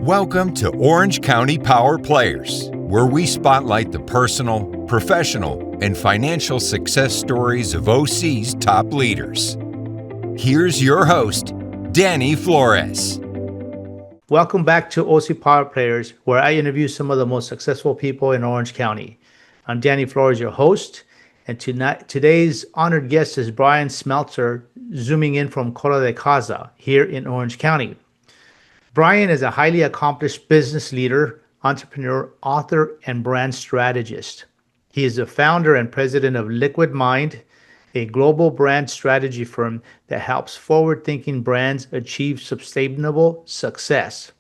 Welcome to Orange County Power Players, where we spotlight the personal, professional, and financial success stories of OC's top leaders. Here's your host, Danny Flores. Welcome back to OC Power Players, where I interview some of the most successful people in Orange County. I'm Danny Flores, your host, and today's honored guest is Bryan Smeltzer, zooming in from Cola de Casa here in Orange County. Bryan is a highly accomplished business leader, entrepreneur, author, and brand strategist. He is the founder and president of Liquid Mind, a global brand strategy firm that helps forward-thinking brands achieve sustainable success.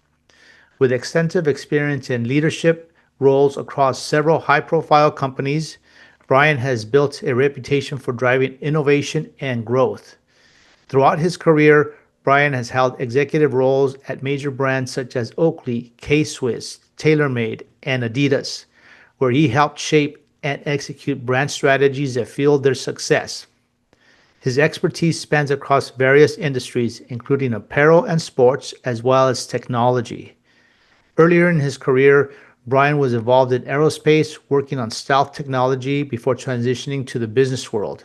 With extensive experience in leadership roles across several high-profile companies, Bryan has built a reputation for driving innovation and growth. Throughout his career, Bryan has held executive roles at major brands such as Oakley, K-Swiss, TaylorMade, and Adidas, where he helped shape and execute brand strategies that fueled their success. His expertise spans across various industries, including apparel and sports, as well as technology. Earlier in his career, Bryan was involved in aerospace, working on stealth technology before transitioning to the business world,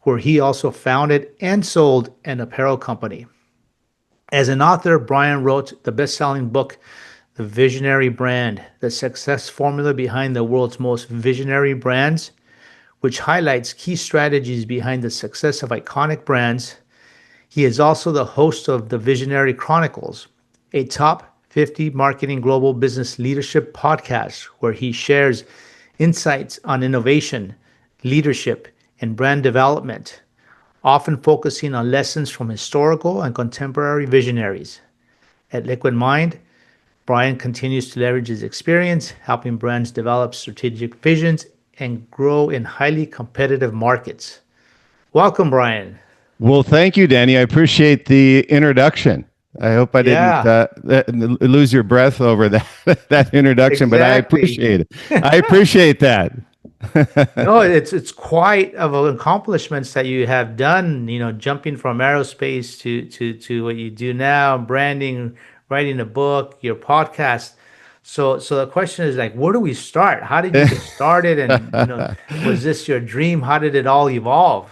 where he also founded and sold an apparel company. As an author, Bryan wrote the best-selling book, The Visionary Brand, the success formula behind the world's most visionary brands, which highlights key strategies behind the success of iconic brands. He is also the host of The Visionary Chronicles, a top 50 marketing global business leadership podcast where he shares insights on innovation, leadership, and brand development, often focusing on lessons from historical and contemporary visionaries. At Liquid Mind, Bryan continues to leverage his experience, helping brands develop strategic visions and grow in highly competitive markets. Welcome, Bryan. Well, thank you, Danny. I appreciate the introduction. I hope I didn't lose your breath over that introduction, But I appreciate it. I appreciate that. No, it's quite of an accomplishments that you have done, jumping from aerospace to what you do now, branding, writing a book, your podcast. So the question is, like, where do we start? How did you get started? And was this your dream? How did it all evolve?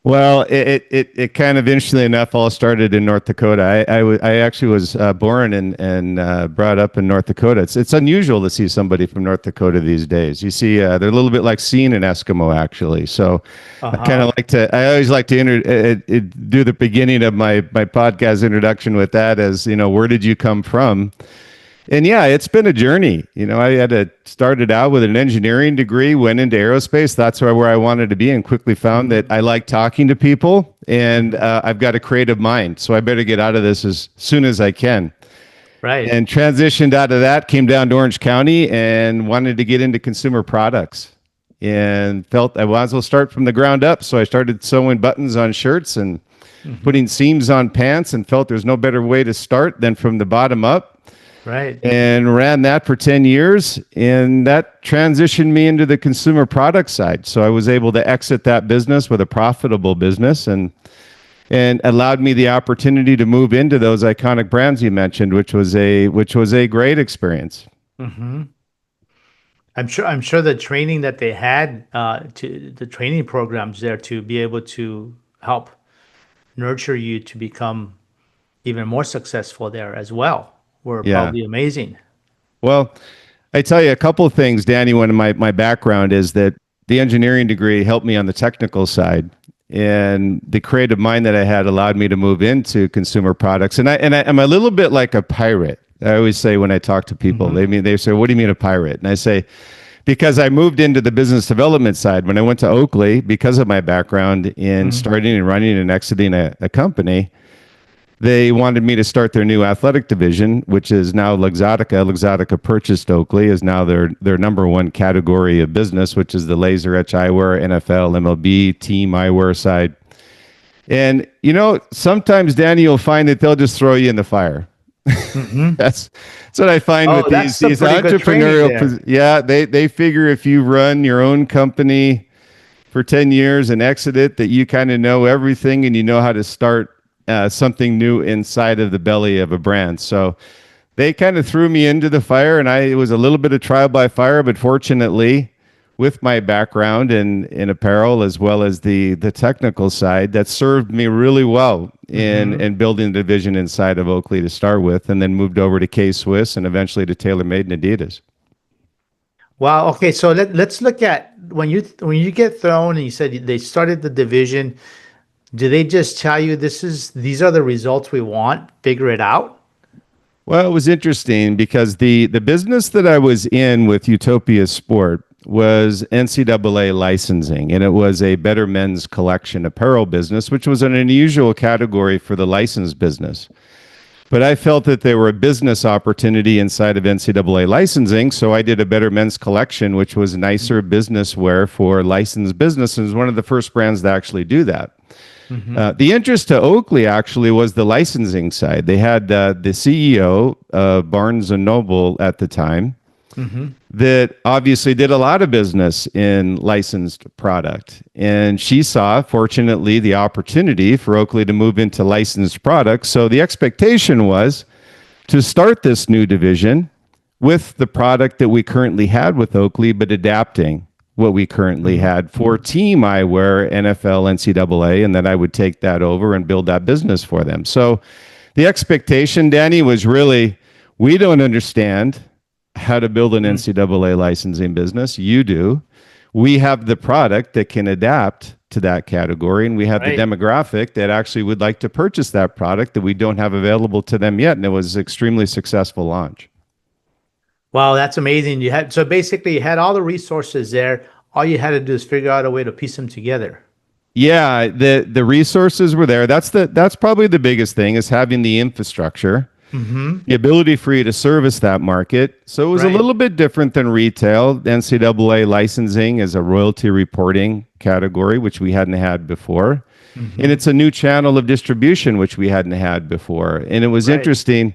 Well, it kind of, interestingly enough, all started in North Dakota. I actually was born and brought up in North Dakota. It's unusual to see somebody from North Dakota these days. You see, they're a little bit like seeing an Eskimo, actually. So I always like to do the beginning of my podcast introduction with that as, where did you come from? And yeah, it's been a journey. I started out with an engineering degree, went into aerospace. That's where I wanted to be, and quickly found that I like talking to people, and I've got a creative mind. So I better get out of this as soon as I can. Right. And transitioned out of that, came down to Orange County and wanted to get into consumer products, and felt I might as well start from the ground up. So I started sewing buttons on shirts and putting seams on pants, and felt there's no better way to start than from the bottom up. Right. And ran that for 10 years, and that transitioned me into the consumer product side. So I was able to exit that business with a profitable business, and allowed me the opportunity to move into those iconic brands you mentioned, which was a great experience. Mm-hmm. I'm sure the training that they had, to the training programs there to be able to help nurture you to become even more successful there as well, were probably amazing. Well, I tell you a couple of things, Danny. One of my background is that the engineering degree helped me on the technical side, and the creative mind that I had allowed me to move into consumer products. And I'm a little bit like a pirate. I always say when I talk to people, they say, "What do you mean a pirate?" And I say, because I moved into the business development side when I went to Oakley, because of my background in starting and running and exiting a company. They wanted me to start their new athletic division, which is now Luxottica. Luxottica purchased Oakley, is now their number one category of business, which is the laser etch eyewear, NFL, MLB, team eyewear side. And, sometimes, Danny, you'll find that they'll just throw you in the fire. That's what I find with these entrepreneurial. They figure if you run your own company for 10 years and exit it, that you kind of know everything and you know how to start something new inside of the belly of a brand. So they kind of threw me into the fire, and it was a little bit of trial by fire, but fortunately, with my background in apparel as well as the technical side, that served me really well in building the division inside of Oakley to start with, and then moved over to K-Swiss and eventually to TaylorMade and Adidas. Wow. Okay. So let's look at when you get thrown and you said they started the division. Do they just tell you these are the results we want? Figure it out. Well, it was interesting because the business that I was in with Utopia Sport was NCAA licensing, and it was a better men's collection apparel business, which was an unusual category for the licensed business. But I felt that there were a business opportunity inside of NCAA licensing, so I did a better men's collection, which was nicer business wear for licensed businesses. One of the first brands to actually do that. The interest to Oakley actually was the licensing side. They had the CEO of Barnes and Noble at the time that obviously did a lot of business in licensed product. And she saw, fortunately, the opportunity for Oakley to move into licensed products. So the expectation was to start this new division with the product that we currently had with Oakley, but adapting what we currently had for team eyewear, NFL, NCAA, and then I would take that over and build that business for them. So the expectation, Danny, was really, we don't understand how to build an NCAA licensing business. You do. We have the product that can adapt to that category, and we have the demographic that actually would like to purchase that product that we don't have available to them yet. And it was an extremely successful launch. Wow, that's amazing. So basically you had all the resources there. All you had to do is figure out a way to piece them together. Yeah, the resources were there. That's probably the biggest thing, is having the infrastructure, the ability for you to service that market. So it was a little bit different than retail. NCAA licensing is a royalty reporting category, which we hadn't had before. And it's a new channel of distribution, which we hadn't had before. And it was interesting.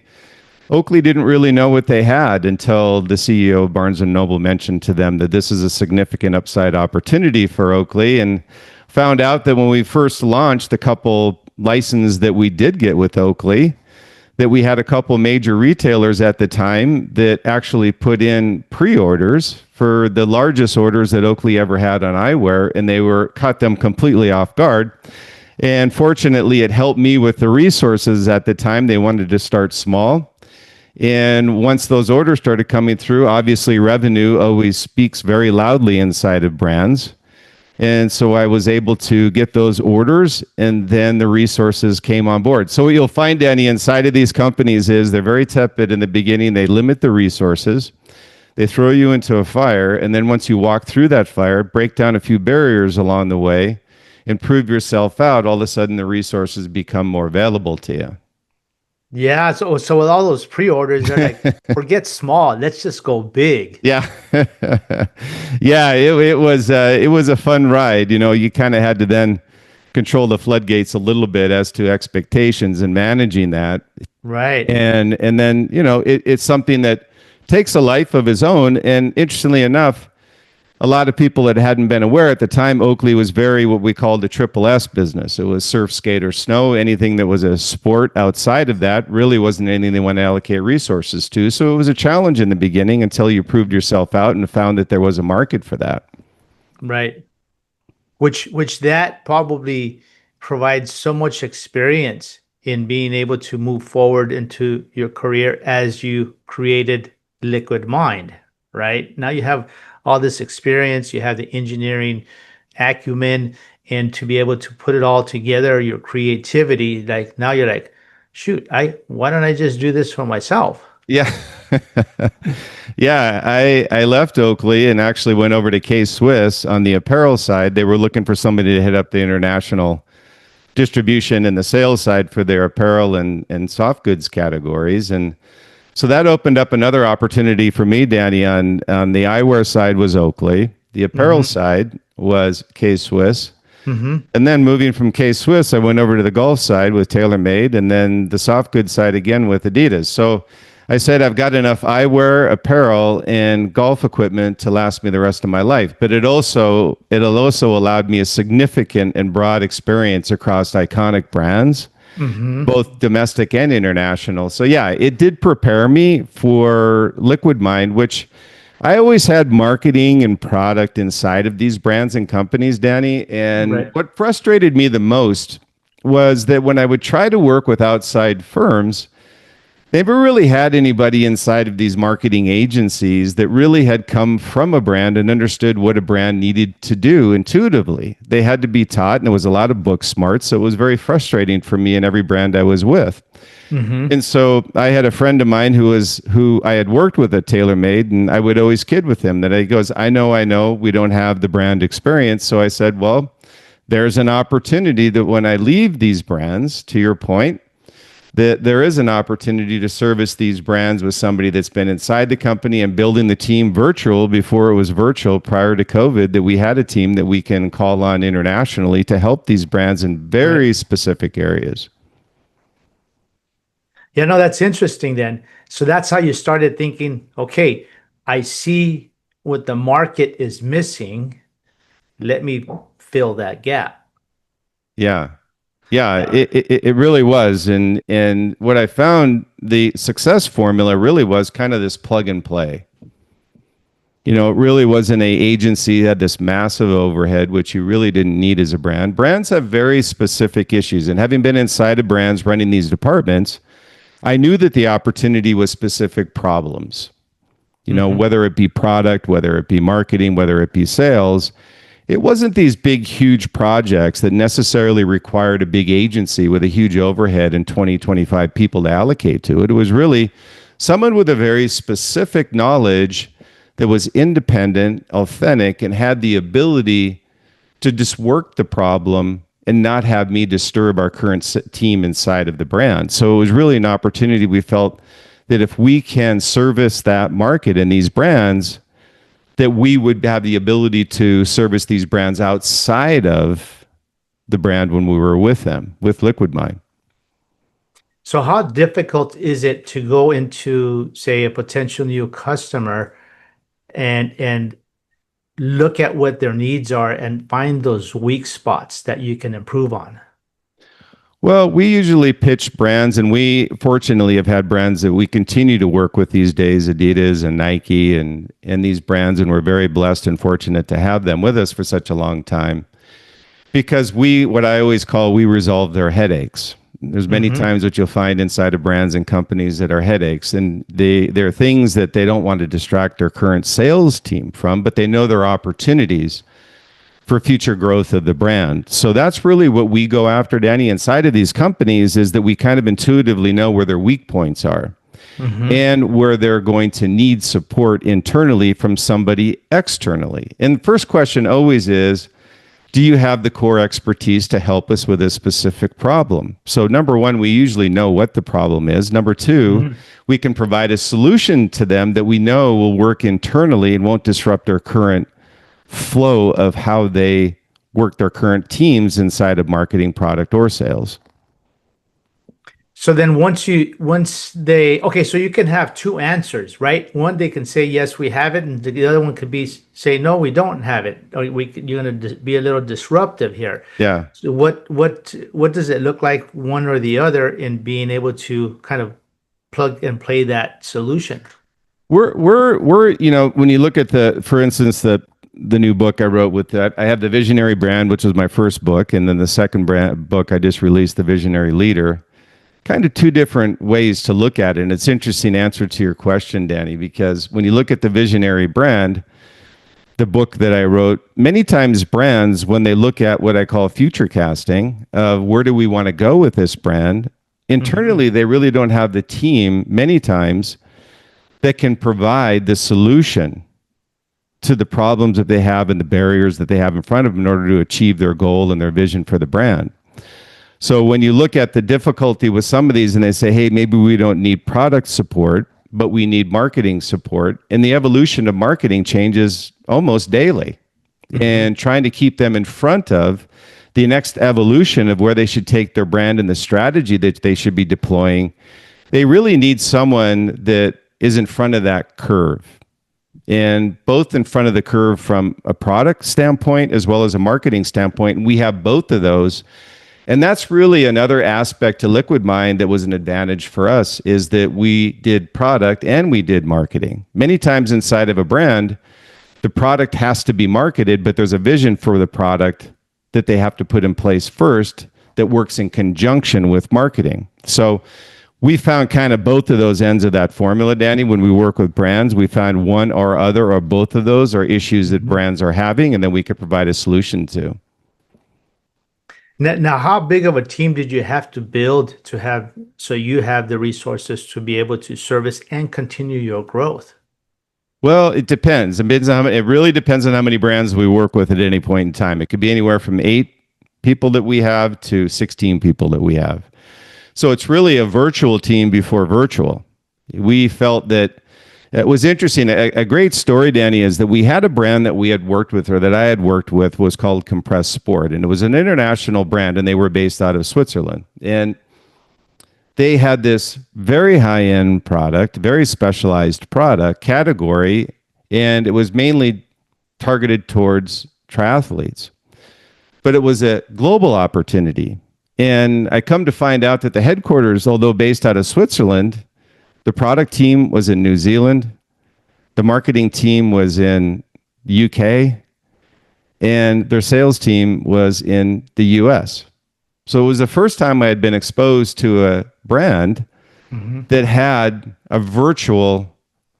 Oakley didn't really know what they had until the CEO of Barnes & Noble mentioned to them that this is a significant upside opportunity for Oakley, and found out that when we first launched the couple licenses that we did get with Oakley, that we had a couple major retailers at the time that actually put in pre-orders for the largest orders that Oakley ever had on eyewear, and they caught them completely off guard. And fortunately, it helped me with the resources at the time. They wanted to start small. And once those orders started coming through, obviously revenue always speaks very loudly inside of brands. And so I was able to get those orders, and then the resources came on board. So what you'll find, Danny, inside of these companies is they're very tepid in the beginning. They limit the resources. They throw you into a fire. And then once you walk through that fire, break down a few barriers along the way and prove yourself out, all of a sudden the resources become more available to you. Yeah, so with all those pre-orders, they're like, forget small, let's just go big. Yeah, yeah, it was a fun ride. You know, you kind of had to then control the floodgates a little bit as to expectations and managing that. Right. And then, you know, it's something that takes a life of its own. And interestingly enough, a lot of people that hadn't been aware at the time, Oakley was very what we called the triple S business. It was surf, skate, or snow. Anything that was a sport outside of that really wasn't anything they want to allocate resources to. So it was a challenge in the beginning until you proved yourself out and found that there was a market for that. Right. Which that probably provides so much experience in being able to move forward into your career as you created Liquid Mind, right? Now you have all this experience, you have the engineering acumen, and to be able to put it all together, your creativity, like now you're like, shoot, why don't I just do this for myself? Yeah. Yeah, I left Oakley and actually went over to K-Swiss on the apparel side. They were looking for somebody to head up the international distribution and the sales side for their apparel and soft goods categories. And so that opened up another opportunity for me, Danny. On the eyewear side was Oakley. The apparel side was K-Swiss. And then moving from K-Swiss, I went over to the golf side with TaylorMade, and then the soft goods side again with Adidas. So I said, I've got enough eyewear, apparel, and golf equipment to last me the rest of my life. But it'll also allowed me a significant and broad experience across iconic brands both domestic and international. So yeah, it did prepare me for Liquid Mind, which I always had marketing and product inside of these brands and companies, Danny. And Right. what frustrated me the most was that when I would try to work with outside firms, they never really had anybody inside of these marketing agencies that really had come from a brand and understood what a brand needed to do intuitively. They had to be taught, and it was a lot of book smart. So it was very frustrating for me and every brand I was with. And so I had a friend of mine who I had worked with at TaylorMade, and I would always kid with him that he goes, I know, we don't have the brand experience. So I said, well, there's an opportunity that when I leave these brands, to your point, that there is an opportunity to service these brands with somebody that's been inside the company and building the team virtual before it was virtual prior to COVID, that we had a team that we can call on internationally to help these brands in very specific areas. Yeah, no, that's interesting then. So that's how you started thinking, okay, I see what the market is missing. Let me fill that gap. Yeah. It really was. And what I found, the success formula really was kind of this plug and play. It really wasn't an agency that had this massive overhead, which you really didn't need as a brand. Brands have very specific issues. And having been inside of brands running these departments, I knew that the opportunity was specific problems, whether it be product, whether it be marketing, whether it be sales. It wasn't these big, huge projects that necessarily required a big agency with a huge overhead and 20, 25 people to allocate to it. It was really someone with a very specific knowledge that was independent, authentic, and had the ability to just work the problem and not have me disturb our current team inside of the brand. So it was really an opportunity. We felt that if we can service that market and these brands, that we would have the ability to service these brands outside of the brand when we were with them, with Liquid Mind. So how difficult is it to go into, say, a potential new customer and look at what their needs are and find those weak spots that you can improve on? Well, we usually pitch brands, and we fortunately have had brands that we continue to work with these days, Adidas and Nike and these brands, and we're very blessed and fortunate to have them with us for such a long time. Because what I always call, we resolve their headaches. There's many times that you'll find inside of brands and companies that are headaches, and they're things that they don't want to distract their current sales team from, but they know they're opportunities for future growth of the brand. So that's really what we go after, Danny, inside of these companies, is that we kind of intuitively know where their weak points are and where they're going to need support internally from somebody externally. And the first question always is, do you have the core expertise to help us with a specific problem? So number one, we usually know what the problem is. Number two, we can provide a solution to them that we know will work internally and won't disrupt their current flow of how they work their current teams inside of marketing, product, or sales. So then so you can have two answers, right? One, they can say, yes, we have it. And the other one could be say, no, we don't have it. Or you're going to be a little disruptive here. Yeah. So what does it look like, one or the other, in being able to kind of plug and play that solution? We're when you look at for instance, the new book I wrote with that, I have the Visionary Brand, which was my first book. And then the second book I just released, The Visionary Leader. Kind of two different ways to look at it. And it's interesting answer to your question, Danny, because when you look at the Visionary Brand, the book that I wrote, many times brands, when they look at what I call future casting of where do we want to go with this brand, internally, they really don't have the team many times that can provide the solution to the problems that they have and the barriers that they have in front of them in order to achieve their goal and their vision for the brand. So when you look at the difficulty with some of these and they say, hey, maybe we don't need product support, but we need marketing support. And the evolution of marketing changes almost daily. And trying to keep them in front of the next evolution of where they should take their brand and the strategy that they should be deploying, they really need someone that is in front of that curve. And both in front of the curve from a product standpoint as well as a marketing standpoint. And we have both of those. And that's really another aspect to Liquid Mind that was an advantage for us, is that we did product and we did marketing. Many times inside of a brand, the product has to be marketed, but there's a vision for the product that they have to put in place first that works in conjunction with marketing. So we found kind of both of those ends of that formula, Danny. When we work with brands, we find one or other or both of those are issues that brands are having, and then we could provide a solution to. Now, how big of a team did you have to build to have so you have the resources to be able to service and continue your growth? Well, it depends. It really depends on how many brands we work with at any point in time. It could be anywhere from 8 people that we have to 16 people that we have. So it's really a virtual team before virtual. We felt that it was interesting. A great story, Danny, is that we had a brand that we had worked with, or that I had worked with, was called Compressed Sport. And it was an international brand, and they were based out of Switzerland. And they had this very high-end product, very specialized product category, and it was mainly targeted towards triathletes. But it was a global opportunity. And I come to find out that the headquarters, although based out of Switzerland, the product team was in New Zealand, the marketing team was in the UK, and their sales team was in the US. So it was the first time I had been exposed to a brand that had a virtual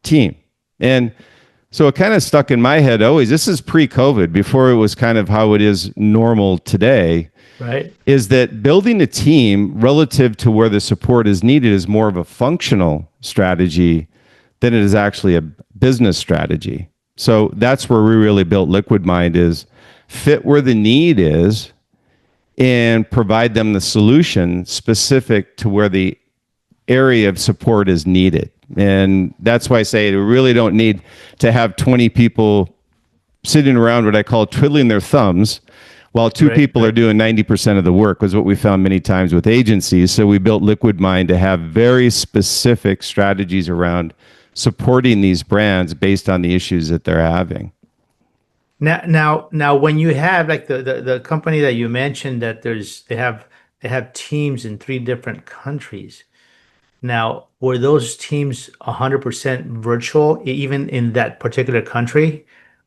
team. And so it kind of stuck in my head always, this is pre-COVID, before it was kind of how it is normal today, right? Is that building a team relative to where the support is needed is more of a functional strategy than it is actually a business strategy. So that's where we really built Liquid Mind, is fit where the need is and provide them the solution specific to where the area of support is needed. And that's why I say we really don't need to have 20 people sitting around what I call twiddling their thumbs while two people are doing 90% of the work, was what we found many times with agencies. So we built Liquid Mind to have very specific strategies around supporting these brands based on the issues that they're having. Now, when you have like the company that you mentioned that they have teams in 3 different countries. Now, were those teams 100% virtual even in that particular country,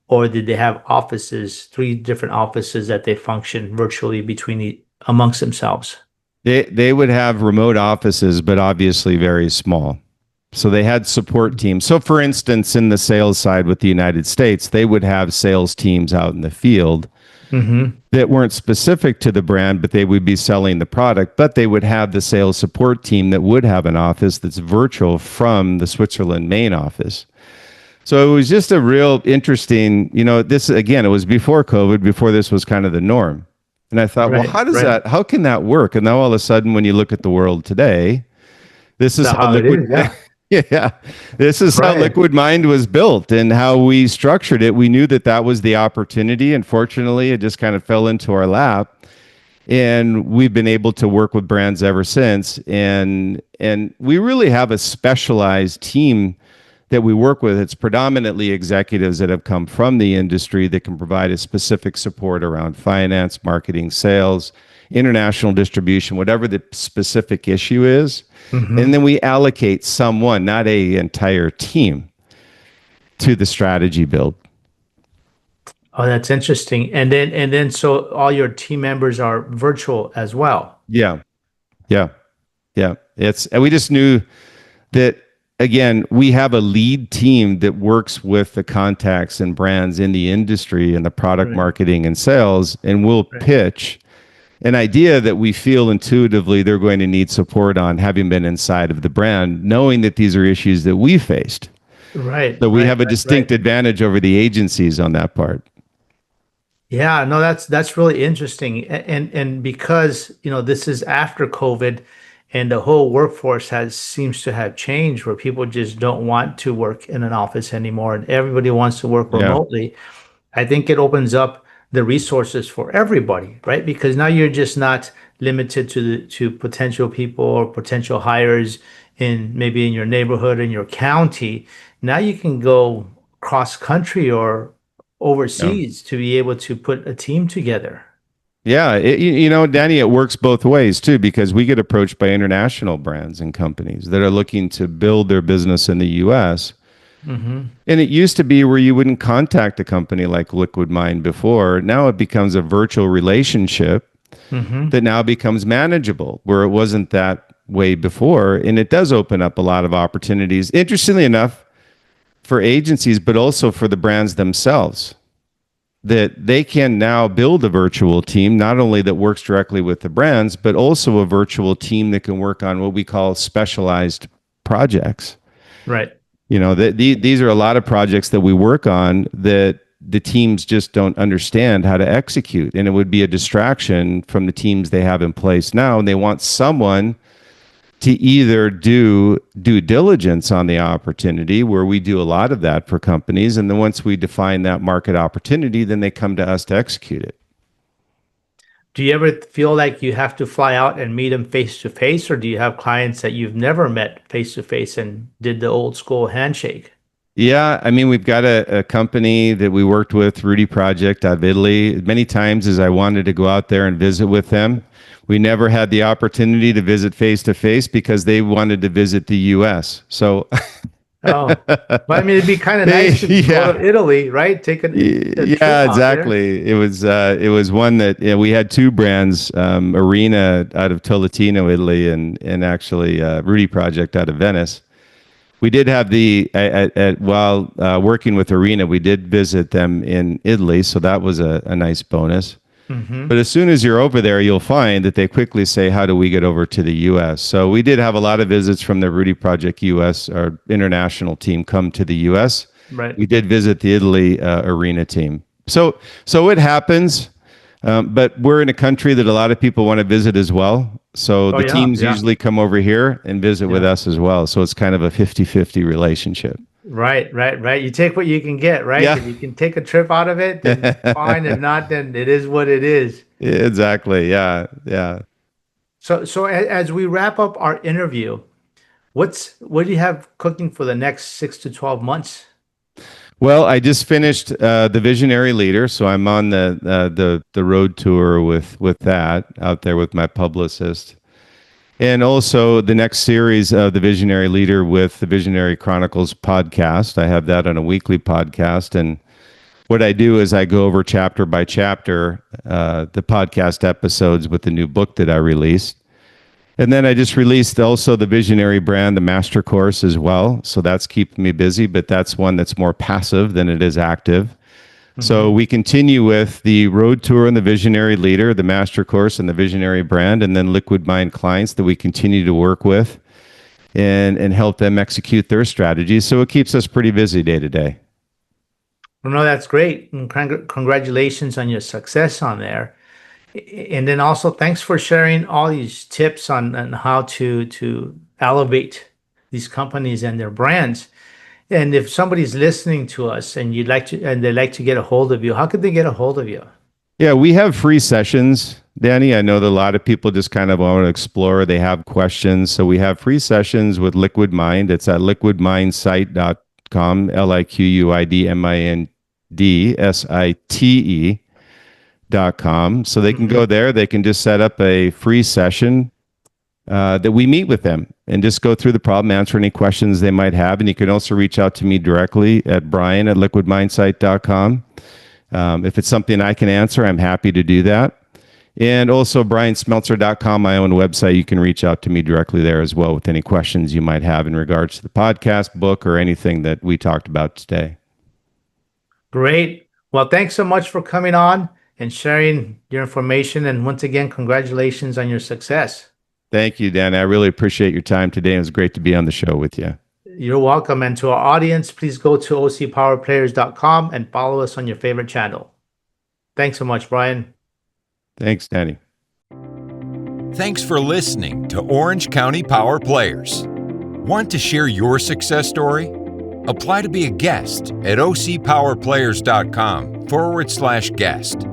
or did they have offices, 3 different offices that they function virtually amongst themselves? They would have remote offices, but obviously very small. So they had support teams. So for instance, in the sales side with the United States, they would have sales teams out in the field that weren't specific to the brand, but they would be selling the product, but they would have the sales support team that would have an office that's virtual from the Switzerland main office. So it was just a real interesting, this, again, it was before COVID, before this was kind of the norm. And I thought, well, how can that work? And now all of a sudden, when you look at the world today, this is how Liquid, this is how Liquid Mind was built and how we structured it. We knew that was the opportunity. Unfortunately, it just kind of fell into our lap. And we've been able to work with brands ever since. And we really have a specialized team that we work with. It's predominantly executives that have come from the industry that can provide a specific support around finance, marketing, sales, international distribution, whatever the specific issue is. And then we allocate someone, not an entire team, to the strategy build. Oh, that's interesting. And then so all your team members are virtual as well. Yeah. And we just knew that, again, we have a lead team that works with the contacts and brands in the industry and the product marketing and sales, and we'll pitch an idea that we feel intuitively they're going to need support on, having been inside of the brand, knowing that these are issues that we faced. So we have a distinct advantage over the agencies on that part. Yeah, no, that's really interesting. And because, this is after COVID, and the whole workforce seems to have changed, where people just don't want to work in an office anymore, and everybody wants to work remotely. I think it opens up the resources for everybody, right? Because now you're just not limited to potential people or potential hires maybe in your neighborhood, in your county. Now you can go cross country or overseas to be able to put a team together. Yeah, Danny, it works both ways too, because we get approached by international brands and companies that are looking to build their business in the U.S. Mm-hmm. And it used to be where you wouldn't contact a company like Liquid Mind before. Now it becomes a virtual relationship Mm-hmm. that now becomes manageable, where it wasn't that way before. And it does open up a lot of opportunities, interestingly enough, for agencies, but also for the brands themselves, that they can now build a virtual team, not only that works directly with the brands, but also a virtual team that can work on what we call specialized projects. Right. These are a lot of projects that we work on that the teams just don't understand how to execute. And it would be a distraction from the teams they have in place now. And they want someone to either do due diligence on the opportunity, where we do a lot of that for companies. And then once we define that market opportunity, then they come to us to execute it. Do you ever feel like you have to fly out and meet them face to face, or do you have clients that you've never met face to face and did the old school handshake? Yeah, I mean, we've got a company that we worked with, Rudy Project out of Italy. Many times as I wanted to go out there and visit with them, we never had the opportunity to visit face to face because they wanted to visit the US. So Oh, but I mean, it'd be kind of nice to go to Italy, right? Take a trip out exactly. It was one that we had two brands, Arena out of Tolentino, Italy, and actually Rudy Project out of Venice. We did have while working with Arena, we did visit them in Italy, so that was a nice bonus. Mm-hmm. But as soon as you're over there, you'll find that they quickly say, how do we get over to the U.S.? So we did have a lot of visits from the Rudy Project U.S., our international team, come to the U.S. Right. We did visit the Italy Arena team. So it happens, but we're in a country that a lot of people want to visit as well. So the teams usually come over here and visit with us as well. So it's kind of a 50-50 relationship. Right. You take what you can get, right? Yeah. If you can take a trip out of it, then fine. If not, then it is what it is. Exactly. Yeah. So as we wrap up our interview, what do you have cooking for the next 6 to 12 months? Well, I just finished the Visionary Leader, so I'm on the road tour with that out there with my publicist. And also the next series of the Visionary Leader with the Visionary Chronicles podcast. I have that on a weekly podcast. And what I do is I go over chapter by chapter, the podcast episodes with the new book that I released. And then I just released also the Visionary brand, the master course as well. So that's keeping me busy, but that's one that's more passive than it is active. So we continue with the road tour and the Visionary Leader, the master course and the Visionary brand, and then Liquid Mind clients that we continue to work with and help them execute their strategies. So it keeps us pretty busy day to day. Well, no, that's great. And congratulations on your success on there. And then also thanks for sharing all these tips on how to elevate these companies and their brands. And if somebody's listening to us and they'd like to get a hold of you, how could they get a hold of you? Yeah, we have free sessions, Danny. I know that a lot of people just kind of want to explore. They have questions. So we have free sessions with Liquid Mind. It's at liquidmindsite.com, liquidmindsite.com. So they can go there. They can just set up a free session that we meet with them and just go through the problem, answer any questions they might have. And you can also reach out to me directly at Bryan at liquidmindsite.com. If it's something I can answer, I'm happy to do that. And also BryanSmeltzer.com, my own website. You can reach out to me directly there as well with any questions you might have in regards to the podcast, book, or anything that we talked about today. Great. Well, thanks so much for coming on and sharing your information. And once again, congratulations on your success. Thank you, Dan. I really appreciate your time today. It was great to be on the show with you. You're welcome. And to our audience, please go to ocpowerplayers.com and follow us on your favorite channel. Thanks so much, Bryan. Thanks, Danny. Thanks for listening to Orange County Power Players. Want to share your success story? Apply to be a guest at ocpowerplayers.com/guest.